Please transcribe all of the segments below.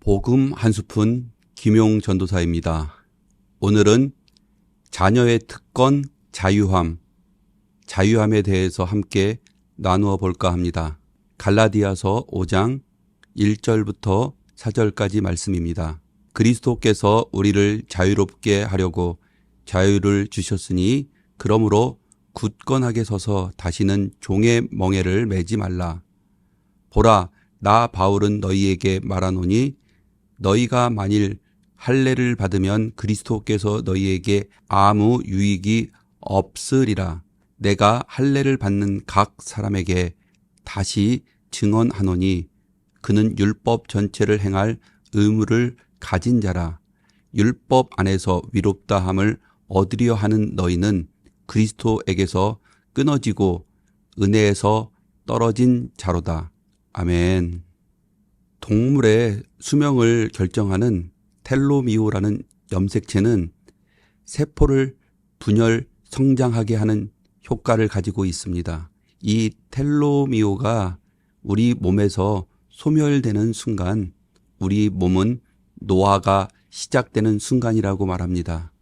복음 한 스푼 김용 전도사입니다. 오늘은 자녀의 특권 자유함에 대해서 함께 나누어 볼까 합니다. 갈라디아서 5장 1절부터 4절까지 말씀입니다. 그리스도께서 우리를 자유롭게 하려고 자유를 주셨으니 그러므로 굳건하게 서서 다시는 종의 멍에를 매지 말라. 보라, 나 바울은 너희에게 말하노니 너희가 만일 할례를 받으면 그리스도께서 너희에게 아무 유익이 없으리라. 내가 할례를 받는 각 사람에게 다시 증언하노니 그는 율법 전체를 행할 의무를 가진 자라. 율법 안에서 위롭다 함을 얻으려 하는 너희는 그리스도에게서 끊어지고 은혜에서 떨어진 자로다. 아멘. 동물의 수명을 결정하는 텔로미오라는 염색체는 세포를 분열 성장하게 하는 효과를 가지고 있습니다. 이 텔로미오가 우리 몸에서 소멸되는 순간 우리 몸은 노화가 시작되는 순간이라고 말합니다.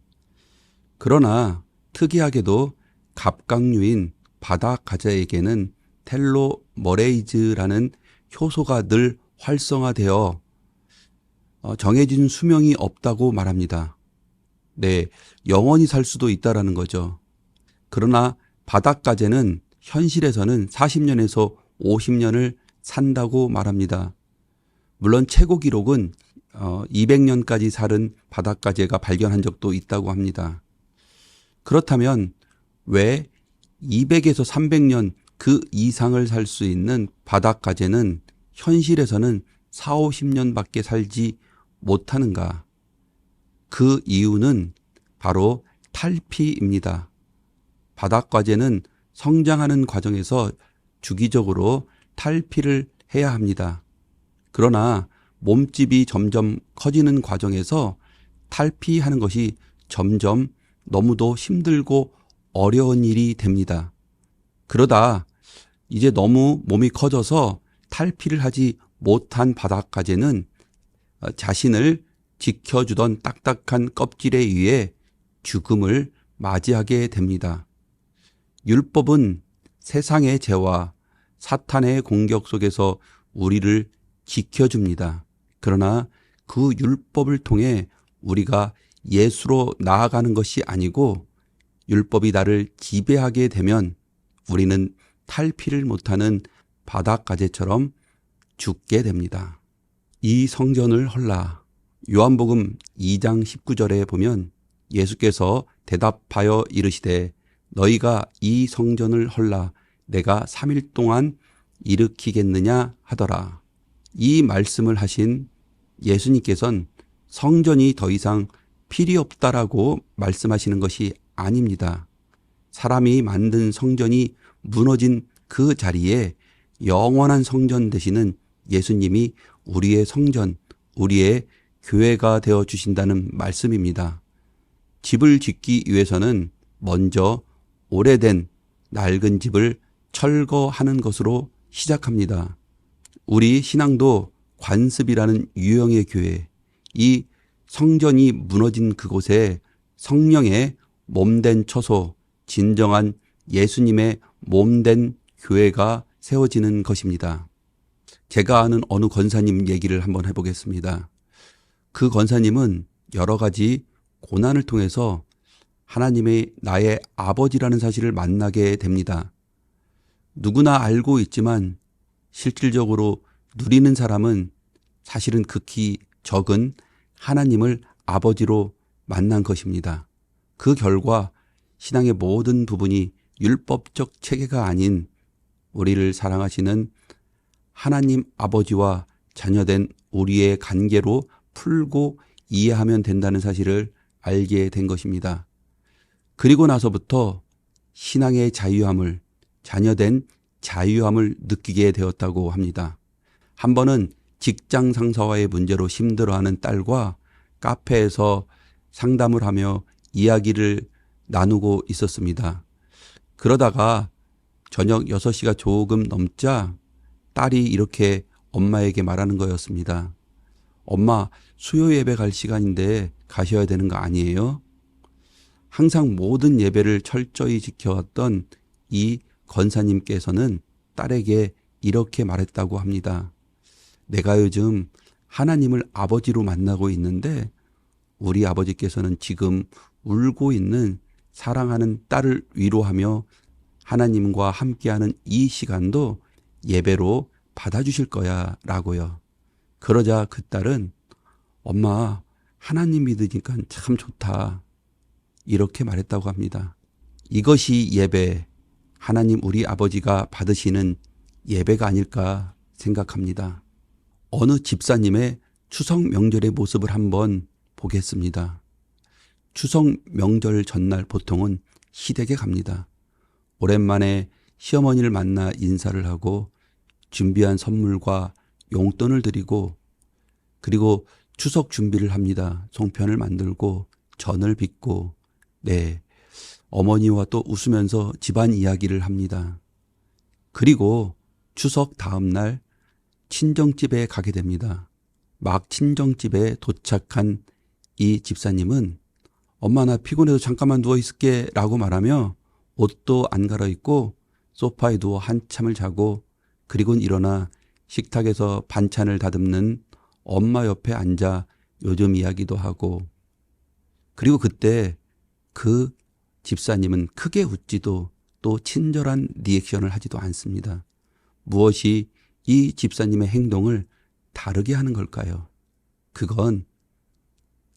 그러나 특이하게도 갑각류인 바다가재에게는 텔로머레이즈라는 효소가 늘 활성화되어 정해진 수명이 없다고 말합니다. 네, 영원히 살 수도 있다라는 거죠. 그러나 바닷가재는 현실에서는 40년에서 50년을 산다고 말합니다. 물론 최고 기록은 200년까지 살은 바닷가재가 발견한 적도 있다고 합니다. 그렇다면 왜 200에서 300년 그 이상을 살 수 있는 바닷가재는 현실에서는 4, 50년밖에 살지 못하는가? 그 이유는 바로 탈피입니다. 바닷가재는 성장하는 과정에서 주기적으로 탈피를 해야 합니다. 그러나 몸집이 점점 커지는 과정에서 탈피하는 것이 점점 너무도 힘들고 어려운 일이 됩니다. 그러다 이제 너무 몸이 커져서 탈피를 하지 못한 바닷가재는 자신을 지켜주던 딱딱한 껍질에 의해 죽음을 맞이하게 됩니다. 율법은 세상의 죄와 사탄의 공격 속에서 우리를 지켜줍니다. 그러나 그 율법을 통해 우리가 예수로 나아가는 것이 아니고 율법이 나를 지배하게 되면 우리는 탈피를 못하는 바닷가재처럼 죽게 됩니다. 이 성전을 헐라. 요한복음 2장 19절에 보면 예수께서 대답하여 이르시되 너희가 이 성전을 헐라 내가 3일 동안 일으키겠느냐 하더라. 이 말씀을 하신 예수님께서는 성전이 더 이상 필요 없다라고 말씀하시는 것이 아닙니다. 사람이 만든 성전이 무너진 그 자리에 영원한 성전 되시는 예수님이 우리의 성전, 우리의 교회가 되어 주신다는 말씀입니다. 집을 짓기 위해서는 먼저 오래된 낡은 집을 철거하는 것으로 시작합니다. 우리 신앙도 관습이라는 유형의 교회, 이 성전이 무너진 그곳에 성령의 몸된 처소, 진정한 예수님의 몸된 교회가 세워지는 것입니다. 제가 아는 어느 권사님 얘기를 한번 해보겠습니다. 그 권사님은 여러 가지 고난을 통해서 하나님의 나의 아버지라는 사실을 만나게 됩니다. 누구나 알고 있지만 실질적으로 누리는 사람은 사실은 극히 적은 하나님을 아버지로 만난 것입니다. 그 결과 신앙의 모든 부분이 율법적 체계가 아닌 우리를 사랑하시는 하나님 아버지와 자녀된 우리의 관계로 풀고 이해하면 된다는 사실을 알게 된 것입니다. 그리고 나서부터 신앙의 자유함을, 자녀된 자유함을 느끼게 되었다고 합니다. 한 번은 직장 상사와의 문제로 힘들어하는 딸과 카페에서 상담을 하며 이야기를 나누고 있었습니다. 그러다가 저녁 6시가 조금 넘자 딸이 이렇게 엄마에게 말하는 거였습니다. 엄마 수요 예배 갈 시간인데 가셔야 되는 거 아니에요? 항상 모든 예배를 철저히 지켜왔던 이 권사님께서는 딸에게 이렇게 말했다고 합니다. 내가 요즘 하나님을 아버지로 만나고 있는데 우리 아버지께서는 지금 울고 있는 사랑하는 딸을 위로하며 하나님과 함께하는 이 시간도 예배로 받아주실 거야 라고요. 그러자 그 딸은 엄마 하나님 믿으니까 참 좋다 이렇게 말했다고 합니다. 이것이 예배, 하나님 우리 아버지가 받으시는 예배가 아닐까 생각합니다. 어느 집사님의 추석 명절의 모습을 한번 보겠습니다. 추석 명절 전날 보통은 시댁에 갑니다. 오랜만에 시어머니를 만나 인사를 하고 준비한 선물과 용돈을 드리고 그리고 추석 준비를 합니다. 송편을 만들고 전을 빚고 어머니와 또 웃으면서 집안 이야기를 합니다. 그리고 추석 다음 날 친정집에 가게 됩니다. 막 친정집에 도착한 이 집사님은 엄마 나 피곤해서 잠깐만 누워있을게 라고 말하며 옷도 안 갈아입고 소파에 누워 한참을 자고 그리고는 일어나 식탁에서 반찬을 다듬는 엄마 옆에 앉아 요즘 이야기도 하고 그리고 그때 그 집사님은 크게 웃지도 또 친절한 리액션을 하지도 않습니다. 무엇이 이 집사님의 행동을 다르게 하는 걸까요? 그건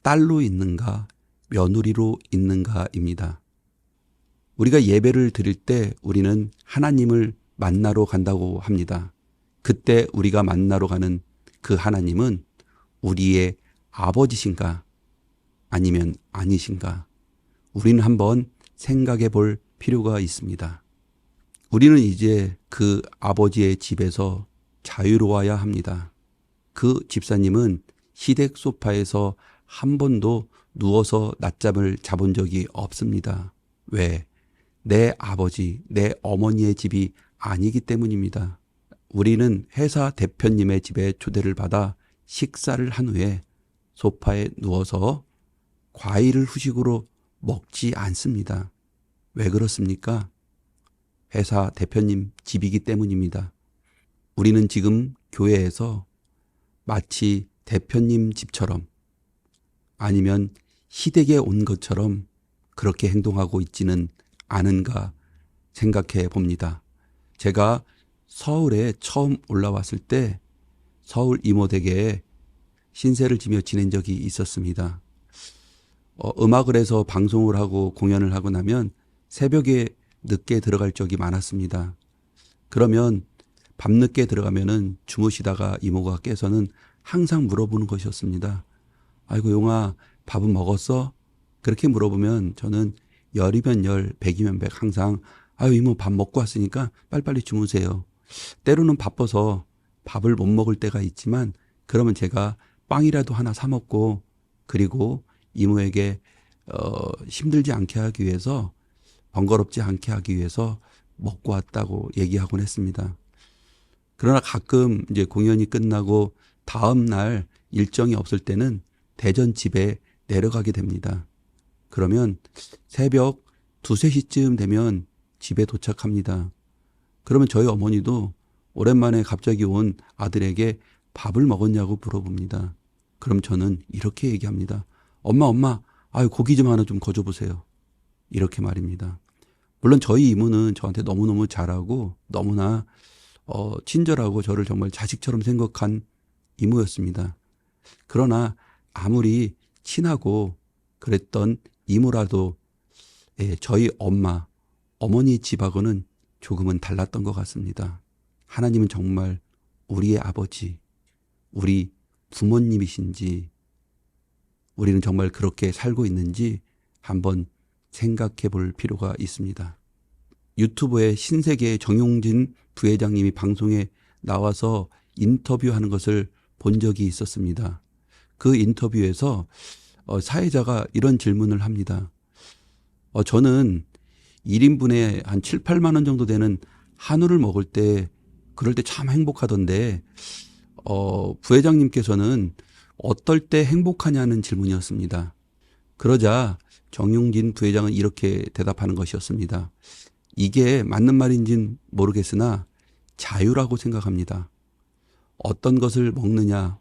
딸로 있는가 며느리로 있는가입니다. 우리가 예배를 드릴 때 우리는 하나님을 만나러 간다고 합니다. 그때 우리가 만나러 가는 그 하나님은 우리의 아버지신가 아니면 아니신가 우리는 한번 생각해 볼 필요가 있습니다. 우리는 이제 그 아버지의 집에서 자유로워야 합니다. 그 집사님은 시댁 소파에서 한 번도 누워서 낮잠을 자본 적이 없습니다. 왜? 내 아버지, 내 어머니의 집이 아니기 때문입니다. 우리는 회사 대표님의 집에 초대를 받아 식사를 한 후에 소파에 누워서 과일을 후식으로 먹지 않습니다. 왜 그렇습니까? 회사 대표님 집이기 때문입니다. 우리는 지금 교회에서 마치 대표님 집처럼 아니면 시댁에 온 것처럼 그렇게 행동하고 있지는 않은가 생각해 봅니다. 제가 서울에 처음 올라왔을 때 서울 이모댁에 신세를 지며 지낸 적이 있었습니다. 음악을 해서 방송을 하고 공연을 하고 나면 새벽에 늦게 들어갈 적이 많았습니다. 그러면 밤늦게 들어가면은 주무시다가 이모가 깨서는 항상 물어보는 것이었습니다. 아이고 용아 밥은 먹었어? 그렇게 물어보면 저는 열이면 열, 백이면 백 항상 아유 이모 밥 먹고 왔으니까 빨리빨리 주무세요. 때로는 바빠서 밥을 못 먹을 때가 있지만 그러면 제가 빵이라도 하나 사 먹고 그리고 이모에게 힘들지 않게 하기 위해서 번거롭지 않게 하기 위해서 먹고 왔다고 얘기하곤 했습니다. 그러나 가끔 이제 공연이 끝나고 다음 날 일정이 없을 때는 대전 집에 내려가게 됩니다. 그러면 새벽 2, 3시쯤 되면 집에 도착합니다. 그러면 저희 어머니도 오랜만에 갑자기 온 아들에게 밥을 먹었냐고 물어봅니다. 그럼 저는 이렇게 얘기합니다. 엄마, 아유 고기 좀 하나 좀 거줘보세요. 이렇게 말입니다. 물론 저희 이모는 저한테 너무너무 잘하고 너무나 친절하고 저를 정말 자식처럼 생각한 이모였습니다. 그러나 아무리 친하고 그랬던 이모라도 저희 어머니 집하고는 조금은 달랐던 것 같습니다. 하나님은 정말 우리의 아버지, 우리 부모님이신지 우리는 정말 그렇게 살고 있는지 한번 생각해 볼 필요가 있습니다. 유튜브에 신세계 정용진 부회장님이 방송에 나와서 인터뷰하는 것을 본 적이 있었습니다. 그 인터뷰에서 사회자가 이런 질문을 합니다. 저는 1인분에 한 7, 8만 원 정도 되는 한우를 먹을 때 그럴 때 참 행복하던데 부회장님께서는 어떨 때 행복하냐는 질문이었습니다. 그러자 정용진 부회장은 이렇게 대답하는 것이었습니다. 이게 맞는 말인지는 모르겠으나 자유라고 생각합니다. 어떤 것을 먹느냐,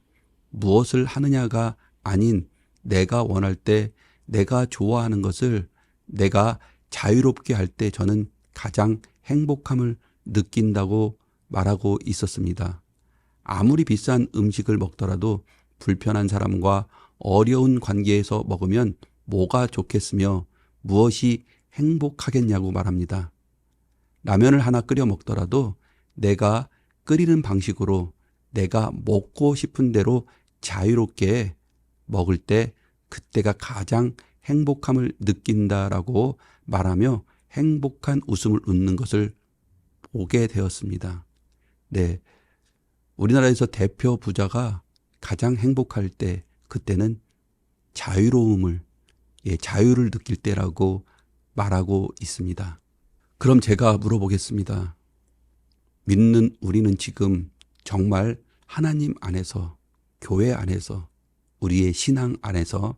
무엇을 하느냐가 아닌 내가 원할 때 내가 좋아하는 것을 내가 자유롭게 할 때 저는 가장 행복함을 느낀다고 말하고 있었습니다. 아무리 비싼 음식을 먹더라도 불편한 사람과 어려운 관계에서 먹으면 뭐가 좋겠으며 무엇이 행복하겠냐고 말합니다. 라면을 하나 끓여 먹더라도 내가 끓이는 방식으로 내가 먹고 싶은 대로 자유롭게 먹을 때 그때가 가장 행복함을 느낀다라고 말하며 행복한 웃음을 웃는 것을 보게 되었습니다. 네. 우리나라에서 대표 부자가 가장 행복할 때 그때는 자유로움을, 자유를 느낄 때라고 말하고 있습니다. 그럼 제가 물어보겠습니다. 믿는 우리는 지금 정말 하나님 안에서, 교회 안에서, 우리의 신앙 안에서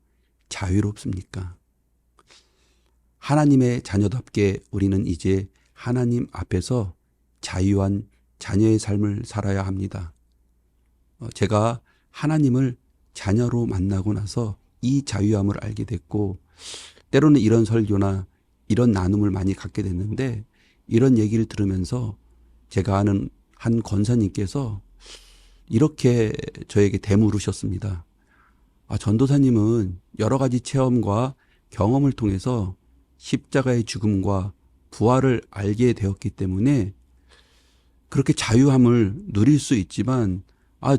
자유롭습니까? 하나님의 자녀답게 우리는 이제 하나님 앞에서 자유한 자녀의 삶을 살아야 합니다. 제가 하나님을 자녀로 만나고 나서 이 자유함을 알게 됐고, 때로는 이런 설교나 이런 나눔을 많이 갖게 됐는데, 이런 얘기를 들으면서 제가 아는 한 권사님께서 이렇게 저에게 되물으셨습니다. 전도사님은 여러 가지 체험과 경험을 통해서 십자가의 죽음과 부활을 알게 되었기 때문에 그렇게 자유함을 누릴 수 있지만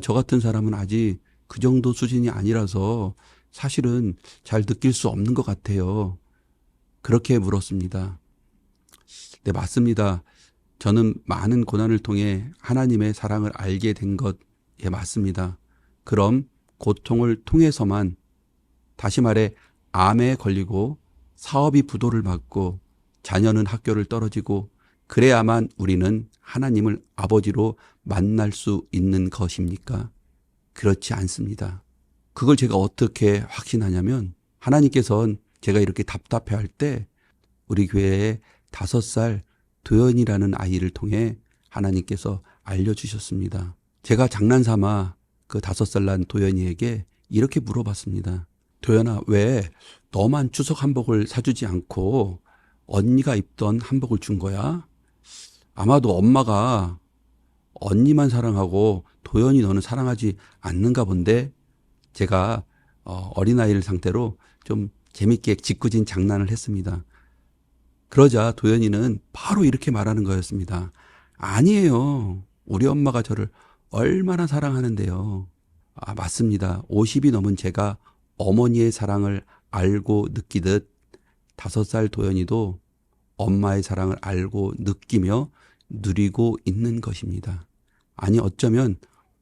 저 같은 사람은 아직 그 정도 수준이 아니라서 사실은 잘 느낄 수 없는 것 같아요. 그렇게 물었습니다. 네, 맞습니다. 저는 많은 고난을 통해 하나님의 사랑을 알게 된 것, 맞습니다. 그럼 고통을 통해서만, 다시 말해 암에 걸리고 사업이 부도를 맞고 자녀는 학교를 떨어지고 그래야만 우리는 하나님을 아버지로 만날 수 있는 것입니까? 그렇지 않습니다. 그걸 제가 어떻게 확신하냐면, 하나님께서는 제가 이렇게 답답해할 때 우리 교회에 5살 도연이라는 아이를 통해 하나님께서 알려주셨습니다. 제가 장난삼아 그 5살 난 도연이에게 이렇게 물어봤습니다. 도연아, 왜 너만 추석 한복을 사주지 않고 언니가 입던 한복을 준 거야? 아마도 엄마가 언니만 사랑하고 도연이 너는 사랑하지 않는가 본데. 제가 어린아이를 상태로 좀 재밌게 짓궂은 장난을 했습니다. 그러자 도연이는 바로 이렇게 말하는 거였습니다. 아니에요. 우리 엄마가 저를 얼마나 사랑하는데요. 맞습니다. 50이 넘은 제가 어머니의 사랑을 알고 느끼듯 5살 도연이도 엄마의 사랑을 알고 느끼며 누리고 있는 것입니다. 아니, 어쩌면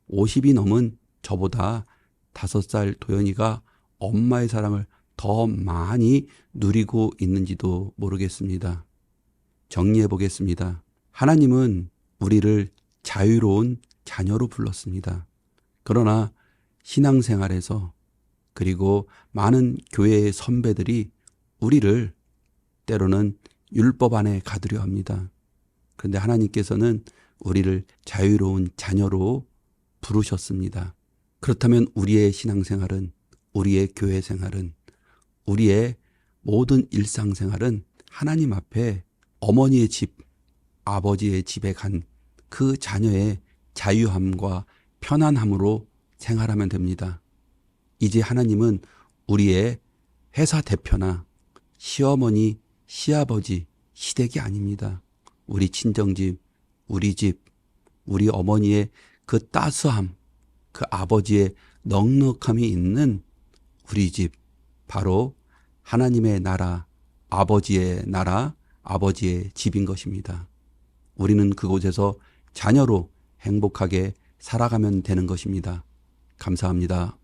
50이 넘은 저보다 5살 도연이가 엄마의 사랑을 더 많이 누리고 있는지도 모르겠습니다. 정리해 보겠습니다. 하나님은 우리를 자유로운 자녀로 불렀습니다. 그러나 신앙생활에서, 그리고 많은 교회의 선배들이 우리를 때로는 율법 안에 가두려 합니다. 그런데 하나님께서는 우리를 자유로운 자녀로 부르셨습니다. 그렇다면 우리의 신앙생활은, 우리의 교회 생활은, 우리의 모든 일상생활은 하나님 앞에 어머니의 집, 아버지의 집에 간 그 자녀의 자유함과 편안함으로 생활하면 됩니다. 이제 하나님은 우리의 회사 대표나 시어머니, 시아버지, 시댁이 아닙니다. 우리 친정집, 우리 집, 우리 어머니의 그 따스함, 그 아버지의 넉넉함이 있는 우리 집, 바로 하나님의 나라, 아버지의 나라, 아버지의 집인 것입니다. 우리는 그곳에서 자녀로 행복하게 살아가면 되는 것입니다. 감사합니다.